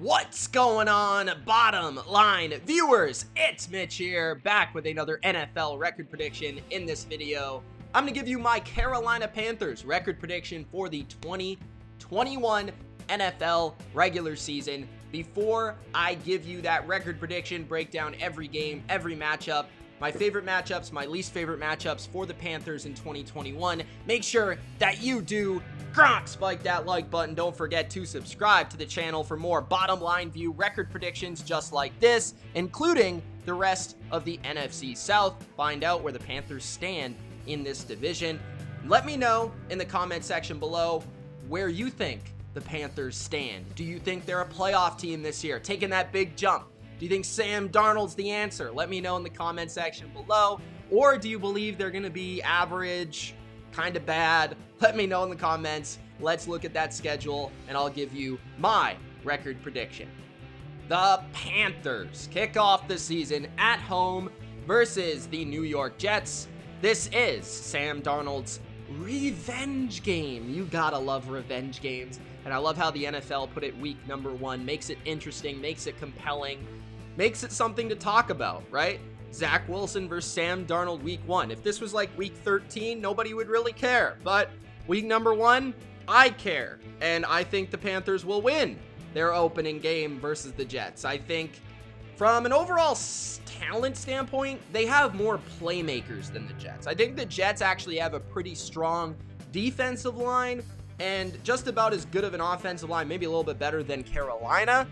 What's going on, bottom line viewers? It's Mitch here, back with another NFL record prediction. In this video, I'm going to give you my Carolina Panthers record prediction for the 2021 NFL regular season. Before I give you that record prediction, break down every game, every matchup, my favorite matchups, my least favorite matchups for the Panthers in 2021. Make sure that you do spike that like button. Don't forget to subscribe to the channel for more bottom line view record predictions just like this, including the rest of the NFC South. Find out where the Panthers stand in this division. Let me know in the comment section below where you think the Panthers stand. Do you think they're a playoff team this year, taking that big jump? Do you think Sam Darnold's the answer? Let me know in the comment section below. Or do you believe they're going to be average, kind of bad? Let me know in the comments. Let's look at that schedule, and I'll give you my record prediction. The Panthers kick off the season at home versus the New York Jets. This is Sam Darnold's revenge game. You gotta love revenge games. And I love how the NFL put it week number 1. Makes it interesting, makes it compelling, makes it something to talk about, right? Zach Wilson versus Sam Darnold week 1. If this was like week 13, nobody would really care. But week number 1, I care. And I think the Panthers will win their opening game versus the Jets. I think from an overall talent standpoint, they have more playmakers than the Jets. I think the Jets actually have a pretty strong defensive line and just about as good of an offensive line, maybe a little bit better than Carolina.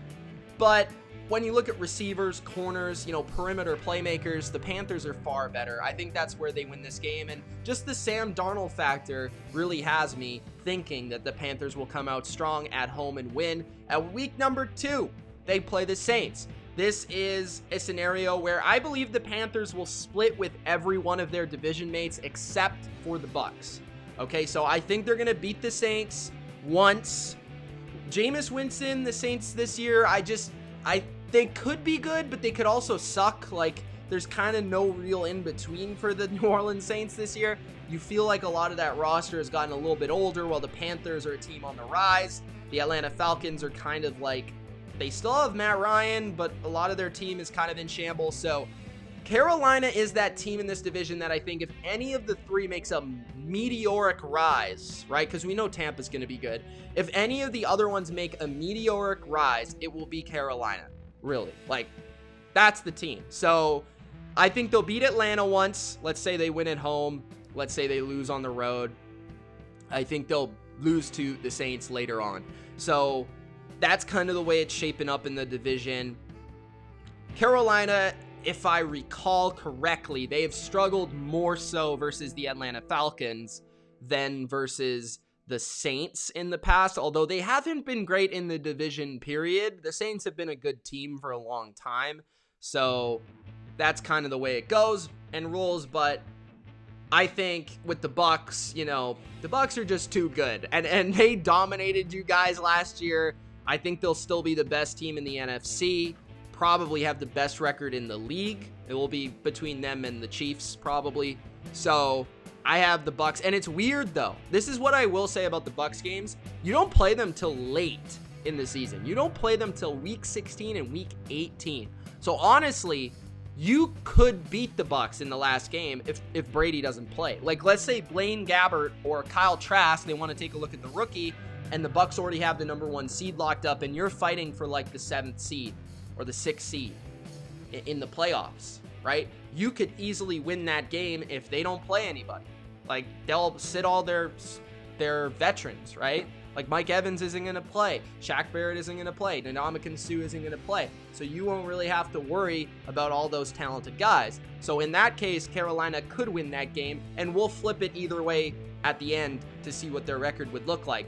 But when you look at receivers, corners, perimeter playmakers, the Panthers are far better. I think that's where they win this game. And just the Sam Darnold factor really has me thinking that the Panthers will come out strong at home and win. At week number 2, they play the Saints. This is a scenario where I believe the Panthers will split with every one of their division mates except for the Bucs. Okay, so I think they're going to beat the Saints once. Jameis Winston, the Saints this year, they could be good, but they could also suck. Like, there's kind of no real in-between for the New Orleans Saints this year. You feel like a lot of that roster has gotten a little bit older, while the Panthers are a team on the rise. The Atlanta Falcons are kind of like, they still have Matt Ryan, but a lot of their team is kind of in shambles. So Carolina is that team in this division that I think if any of the three makes a meteoric rise, right? Because we know Tampa's going to be good. If any of the other ones make a meteoric rise, it will be Carolina. Really. Like, that's the team. So I think they'll beat Atlanta once. Let's say they win at home. Let's say they lose on the road. I think they'll lose to the Saints later on. So that's kind of the way it's shaping up in the division. Carolina, if I recall correctly, they have struggled more so versus the Atlanta Falcons than versus the Saints in the past, although they haven't been great in the division period. The Saints have been a good team for a long time, so that's kind of the way it goes and rolls. But I think with the Bucs, the Bucs are just too good, and they dominated you guys last year. I think they'll still be the best team in the NFC, probably have the best record in the league. It will be between them and the Chiefs probably. So I have the Bucs, and it's weird though. This is what I will say about the Bucs games. You don't play them till late in the season. You don't play them till week 16 and week 18. So honestly, you could beat the Bucs in the last game if Brady doesn't play. Like, let's say Blaine Gabbert or Kyle Trask, they want to take a look at the rookie, and the Bucs already have the number 1 seed locked up, and you're fighting for like the 7th seed or the 6th seed in the playoffs, right? You could easily win that game if they don't play anybody. Like, they'll sit all their veterans, right? Like, Mike Evans isn't going to play. Shaq Barrett isn't going to play. Ndamukong Suh isn't going to play. So you won't really have to worry about all those talented guys. So in that case, Carolina could win that game, and we'll flip it either way at the end to see what their record would look like.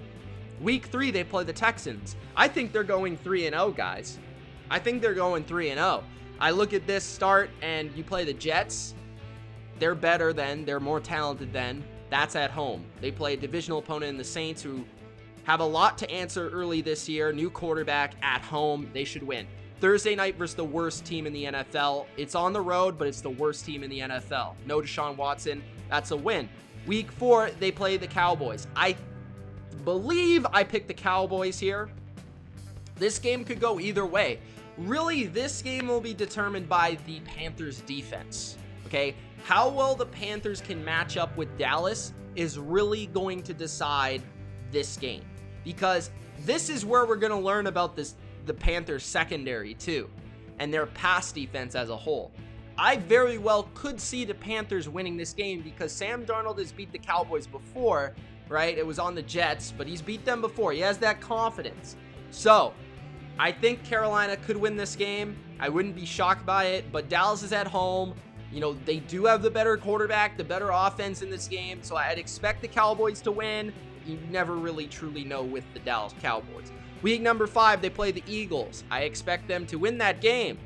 Week 3, they play the Texans. I think they're going 3-0, guys. I think they're going 3-0. I look at this start, and you play the Jets. They're better than, they're more talented than. That's at home. They play a divisional opponent in the Saints, who have a lot to answer early this year. New quarterback at home. They should win. Thursday night versus the worst team in the NFL. It's on the road, but it's the worst team in the NFL. No Deshaun Watson. That's a win. Week 4, they play the Cowboys. I believe I picked the Cowboys here. This game could go either way. Really, this game will be determined by the Panthers defense, okay? How well the Panthers can match up with Dallas is really going to decide this game, because this is where we're going to learn about the Panthers secondary too, and their pass defense as a whole. I very well could see the Panthers winning this game because Sam Darnold has beat the Cowboys before, right? It was on the Jets, but he's beat them before. He has that confidence. So I think Carolina could win this game. I wouldn't be shocked by it, but Dallas is at home. You know, they do have the better quarterback, the better offense in this game, so I'd expect the Cowboys to win. You never really truly know with the Dallas Cowboys. Week number 5, they play the Eagles. I expect them to win that game.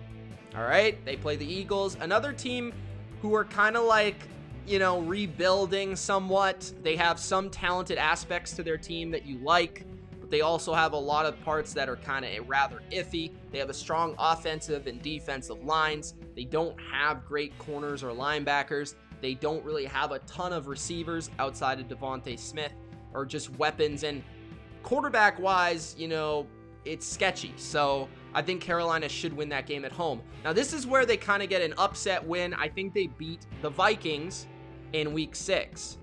All right, they play the Eagles, another team who are kind of like, you know, rebuilding somewhat. They have some talented aspects to their team that you like, but they also have a lot of parts that are kind of rather iffy. They have a strong offensive and defensive lines. They don't have great corners or linebackers. They don't really have a ton of receivers outside of Devontae Smith or just weapons. And quarterback-wise, you know, it's sketchy. So I think Carolina should win that game at home. Now, this is where they kind of get an upset win. I think they beat the Vikings in week 6.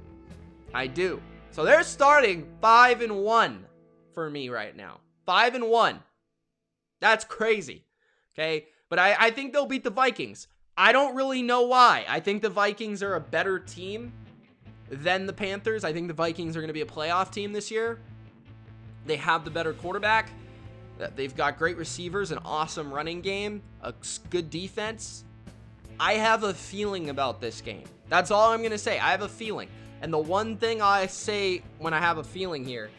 I do. So they're starting 5-1 for me right now. 5-1. That's crazy. Okay. But I think they'll beat the Vikings. I don't really know why. I think the Vikings are a better team than the Panthers. I think the Vikings are going to be a playoff team this year. They have the better quarterback. They've got great receivers, an awesome running game, a good defense. I have a feeling about this game. That's all I'm going to say. I have a feeling. And the one thing I say when I have a feeling here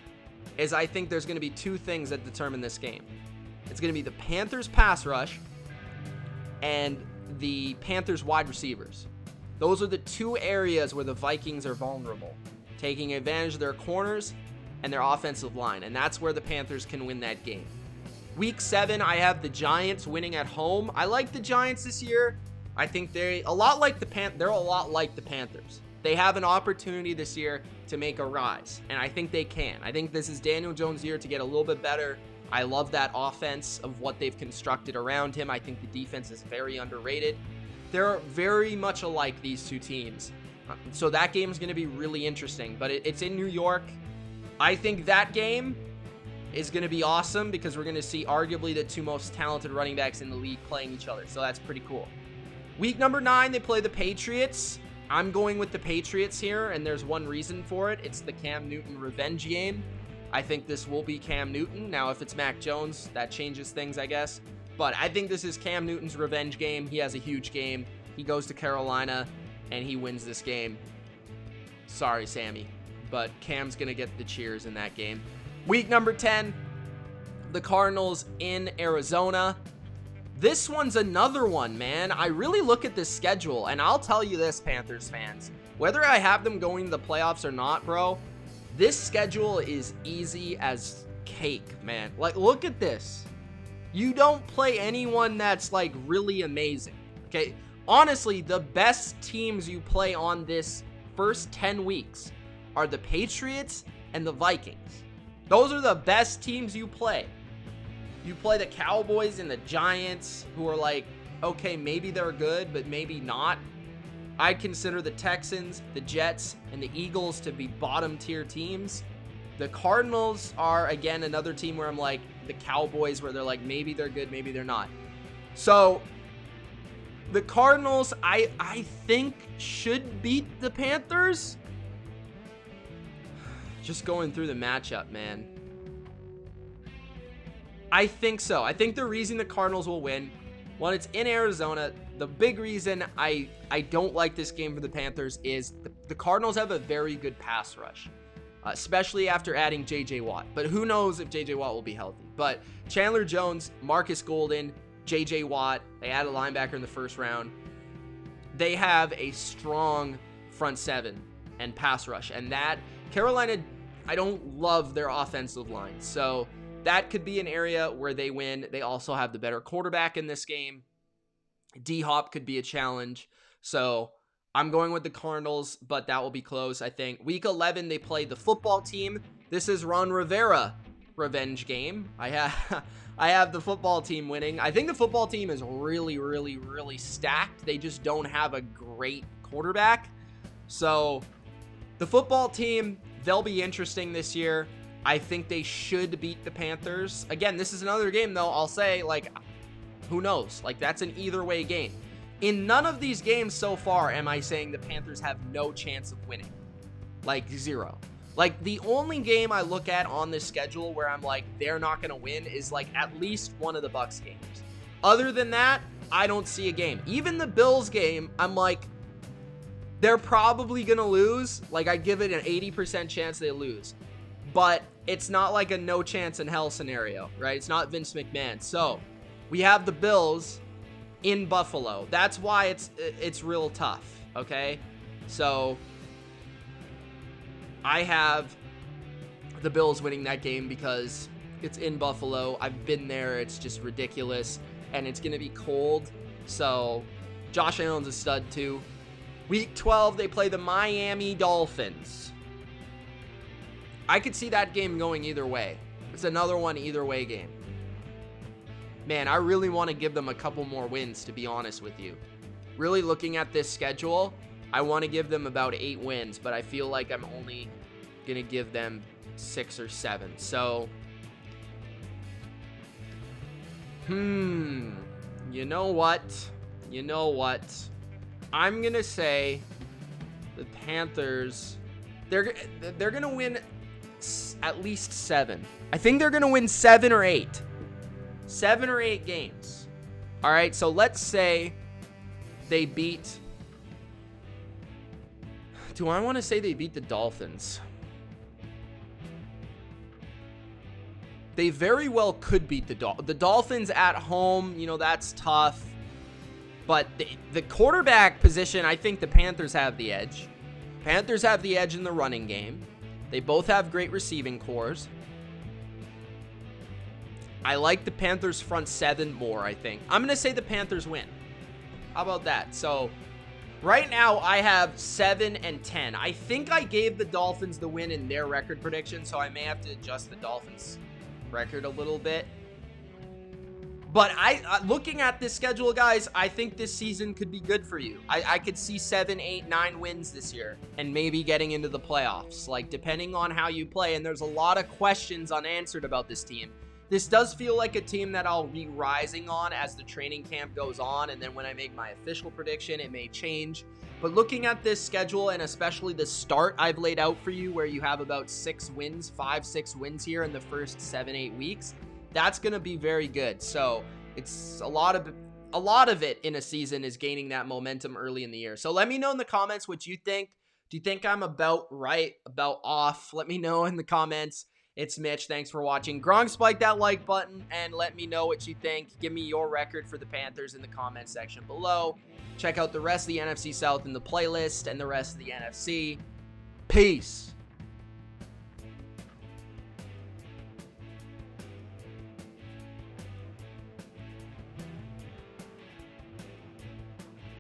is I think there's going to be 2 things that determine this game. It's going to be the Panthers pass rush and the Panthers wide receivers. Those are the 2 areas where the Vikings are vulnerable, taking advantage of their corners and their offensive line. And that's where the Panthers can win that game. Week 7, I have the Giants winning at home. I like the Giants this year. I think they're a lot like the Panthers. They have an opportunity this year to make a rise, and I think they can. I think this is Daniel Jones' year to get a little bit better. I love that offense of what they've constructed around him. I think the defense is very underrated. They're very much alike, these 2 teams. So that game is going to be really interesting, but it's in New York. I think that game is going to be awesome because we're going to see arguably the 2 most talented running backs in the league playing each other. So that's pretty cool. Week number 9, they play the Patriots. I'm going with the Patriots here, and there's one reason for it. It's the Cam Newton revenge game. I think this will be Cam Newton. Now, if it's Mac Jones, that changes things, I guess. But I think this is Cam Newton's revenge game. He has a huge game. He goes to Carolina, and he wins this game. Sorry, Sammy, but Cam's going to get the cheers in that game. Week number 10, the Cardinals in Arizona. This one's another one, man. I really look at this schedule, and I'll tell you this, Panthers fans. Whether I have them going to the playoffs or not, bro, this schedule is easy as cake, man. Like, look at this. You don't play anyone that's, like, really amazing, okay? Honestly, the best teams you play on this first 10 weeks are the Patriots and the Vikings. Those are the best teams you play. You play the Cowboys and the Giants, who are like, okay, maybe they're good, but maybe not. I'd consider the Texans, the Jets, and the Eagles to be bottom tier teams. The Cardinals are, again, another team where I'm like the Cowboys, where they're like, maybe they're good, maybe they're not. So the Cardinals, I think, should beat the Panthers. Just going through the matchup, man. I think so. I think the reason the Cardinals will win, one, it's in Arizona. The big reason I don't like this game for the Panthers is the Cardinals have a very good pass rush, especially after adding J.J. Watt. But who knows if J.J. Watt will be healthy. But Chandler Jones, Marcus Golden, J.J. Watt, they added a linebacker in the first round. They have a strong front 7 and pass rush. And that, Carolina, I don't love their offensive line. So that could be an area where they win. They also have the better quarterback in this game. D-Hop could be a challenge. So I'm going with the Cardinals, but that will be close, I think. Week 11, they play the football team. This is Ron Rivera revenge game. I I have the football team winning. I think the football team is really, really, really stacked. They just don't have a great quarterback. So the football team, they'll be interesting this year. I think they should beat the Panthers. Again, this is another game, though. I'll say, like, who knows? Like, that's an either-way game. In none of these games so far am I saying the Panthers have no chance of winning. Like, zero. Like, the only game I look at on this schedule where I'm like, they're not going to win is, like, at least one of the Bucs games. Other than that, I don't see a game. Even the Bills game, I'm like, they're probably going to lose. Like, I give it an 80% chance they lose. But it's not like a no chance in hell scenario, right? It's not Vince McMahon. So, we have the Bills in Buffalo. That's why it's real tough, okay? So I have the Bills winning that game because it's in Buffalo. I've been there. It's just ridiculous, and it's going to be cold. So Josh Allen's a stud too. Week 12, they play the Miami Dolphins. I could see that game going either way. It's another one either way game. Man, I really want to give them a couple more wins, to be honest with you. Really looking at this schedule, I want to give them about 8 wins, but I feel like I'm only going to give them 6 or 7. So, you know what? I'm going to say the Panthers, they're going to win at least 7. I think they're going to win 7 or 8. 7 or 8 games. All right, so let's say they beat... Do I want to say they beat the Dolphins? They very well could beat the Dolphins at home. You know, that's tough. But the quarterback position, I think the Panthers have the edge. Panthers have the edge in the running game. They both have great receiving cores. I like the Panthers front 7 more, I think. I'm going to say the Panthers win. How about that? So, right now, I have 7 and 10. I think I gave the Dolphins the win in their record prediction, so I may have to adjust the Dolphins' record a little bit. But looking at this schedule, guys, I think this season could be good for you. I could see 7, 8, 9 wins this year and maybe getting into the playoffs, like depending on how you play. And there's a lot of questions unanswered about this team. This does feel like a team that I'll be rising on as the training camp goes on, and then when I make my official prediction, it may change. But looking at this schedule, and especially the start I've laid out for you, where you have about 6 wins, 5, 6 wins here in the first 7, 8 weeks, that's going to be very good. So it's a lot of it in a season is gaining that momentum early in the year. So let me know in the comments what you think. Do you think I'm about right, about off? Let me know in the comments. It's Mitch. Thanks for watching. Gronk, spike that like button and let me know what you think. Give me your record for the Panthers in the comment section below. Check out the rest of the NFC South in the playlist and the rest of the NFC. Peace.